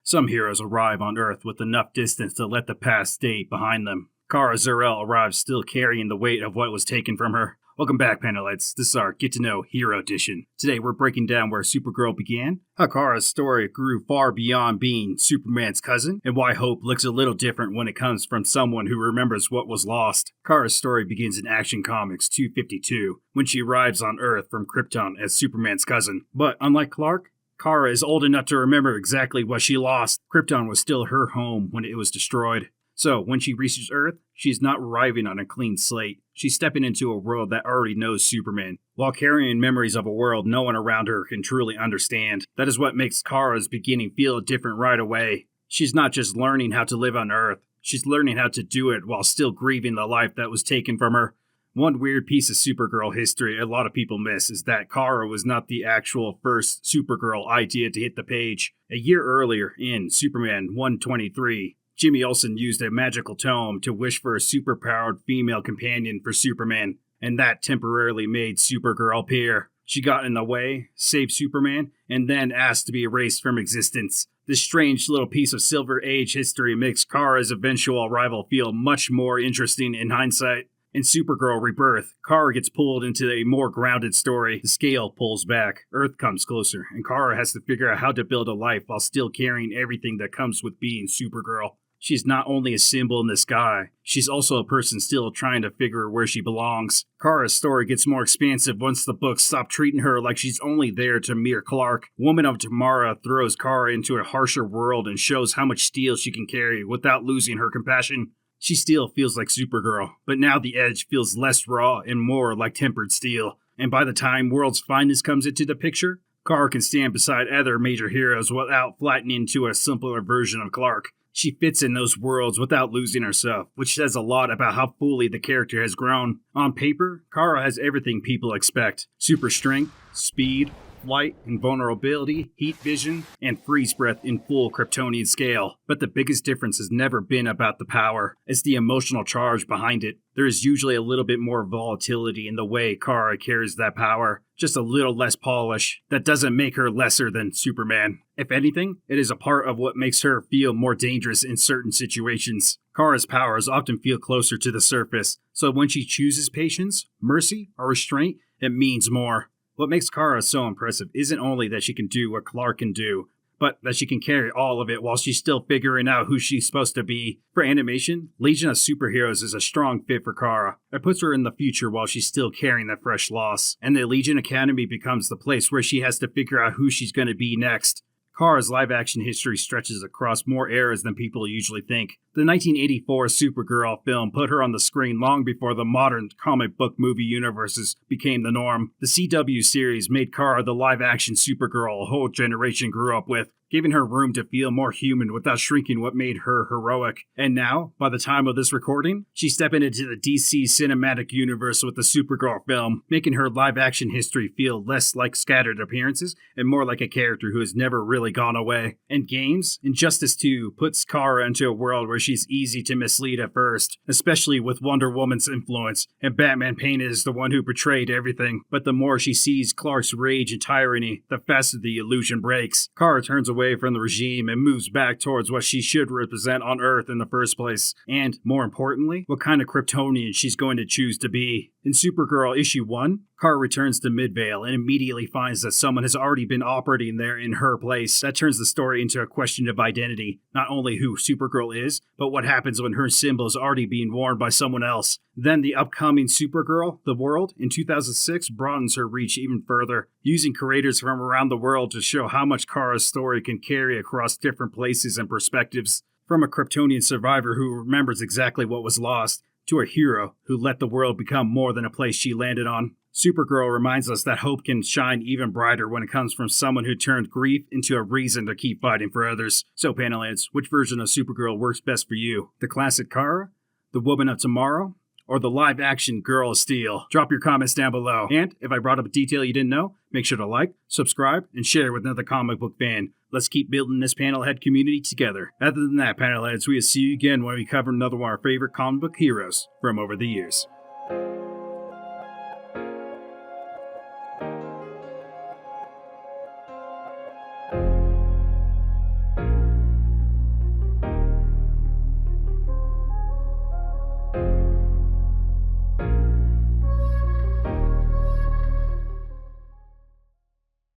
Some heroes arrive on Earth with enough distance to let the past stay behind them. Kara Zor-El arrives still carrying the weight of what was taken from her. Welcome back, Panelheads. This is our Get to Know Hero Edition. Today we're breaking down where Supergirl began, how Kara's story grew far beyond being Superman's cousin, and why hope looks a little different when it comes from someone who remembers what was lost. Kara's story begins in Action Comics 252, when she arrives on Earth from Krypton as Superman's cousin. But unlike Clark, Kara is old enough to remember exactly what she lost. Krypton was still her home when it was destroyed. So, when she reaches Earth, she's not arriving on a clean slate. She's stepping into a world that already knows Superman, while carrying memories of a world no one around her can truly understand. That is what makes Kara's beginning feel different right away. She's not just learning how to live on Earth, she's learning how to do it while still grieving the life that was taken from her. One weird piece of Supergirl history a lot of people miss is that Kara was not the actual first Supergirl idea to hit the page. A year earlier, in Superman 123, Jimmy Olsen used a magical tome to wish for a superpowered female companion for Superman, and that temporarily made Supergirl appear. She got in the way, saved Superman, and then asked to be erased from existence. This strange little piece of Silver Age history makes Kara's eventual arrival feel much more interesting in hindsight. In Supergirl Rebirth, Kara gets pulled into a more grounded story. The scale pulls back, Earth comes closer, and Kara has to figure out how to build a life while still carrying everything that comes with being Supergirl. She's not only a symbol in the sky, she's also a person still trying to figure where she belongs. Kara's story gets more expansive once the books stop treating her like she's only there to mirror Clark. Woman of Tomorrow throws Kara into a harsher world and shows how much steel she can carry without losing her compassion. She still feels like Supergirl, but now the edge feels less raw and more like tempered steel. And by the time World's Finest comes into the picture, Kara can stand beside other major heroes without flattening into a simpler version of Clark. She fits in those worlds without losing herself, which says a lot about how fully the character has grown. On paper, Kara has everything people expect. Super strength, speed, flight, invulnerability, heat vision, and freeze breath in full Kryptonian scale. But the biggest difference has never been about the power. It's the emotional charge behind it. There is usually a little bit more volatility in the way Kara carries that power. Just a little less polish. That doesn't make her lesser than Superman. If anything, it is a part of what makes her feel more dangerous in certain situations. Kara's powers often feel closer to the surface, so when she chooses patience, mercy, or restraint, it means more. What makes Kara so impressive isn't only that she can do what Clark can do, but that she can carry all of it while she's still figuring out who she's supposed to be. For animation, Legion of Superheroes is a strong fit for Kara. It puts her in the future while she's still carrying that fresh loss, and the Legion Academy becomes the place where she has to figure out who she's going to be next. Kara's live-action history stretches across more eras than people usually think. The 1984 Supergirl film put her on the screen long before the modern comic book movie universes became the norm. The CW series made Kara the live-action Supergirl a whole generation grew up with, giving her room to feel more human without shrinking what made her heroic. And now, by the time of this recording, she's stepping into the DC cinematic universe with the Supergirl film, making her live-action history feel less like scattered appearances and more like a character who has never really gone away. In games, Injustice 2 puts Kara into a world where she's easy to mislead at first, especially with Wonder Woman's influence, and Batman painted as the one who betrayed everything. But the more she sees Clark's rage and tyranny, the faster the illusion breaks. Kara turns away from the regime and moves back towards what she should represent on Earth in the first place, and, more importantly, what kind of Kryptonian she's going to choose to be. In Supergirl issue 1, Kara returns to Midvale and immediately finds that someone has already been operating there in her place. That turns the story into a question of identity, not only who Supergirl is, but what happens when her symbol is already being worn by someone else. Then the upcoming Supergirl, The World, in 2006 broadens her reach even further, using creators from around the world to show how much Kara's story can carry across different places and perspectives. From a Kryptonian survivor who remembers exactly what was lost, to a hero who let the world become more than a place she landed on. Supergirl reminds us that hope can shine even brighter when it comes from someone who turned grief into a reason to keep fighting for others. So, Panelheads, which version of Supergirl works best for you? The classic Kara? The Woman of Tomorrow? Or the live-action Girl of Steel? Drop your comments down below. And if I brought up a detail you didn't know, make sure to like, subscribe, and share with another comic book fan. Let's keep building this Panelhead community together. Other than that, Panelheads, we'll see you again when we cover another one of our favorite comic book heroes from over the years.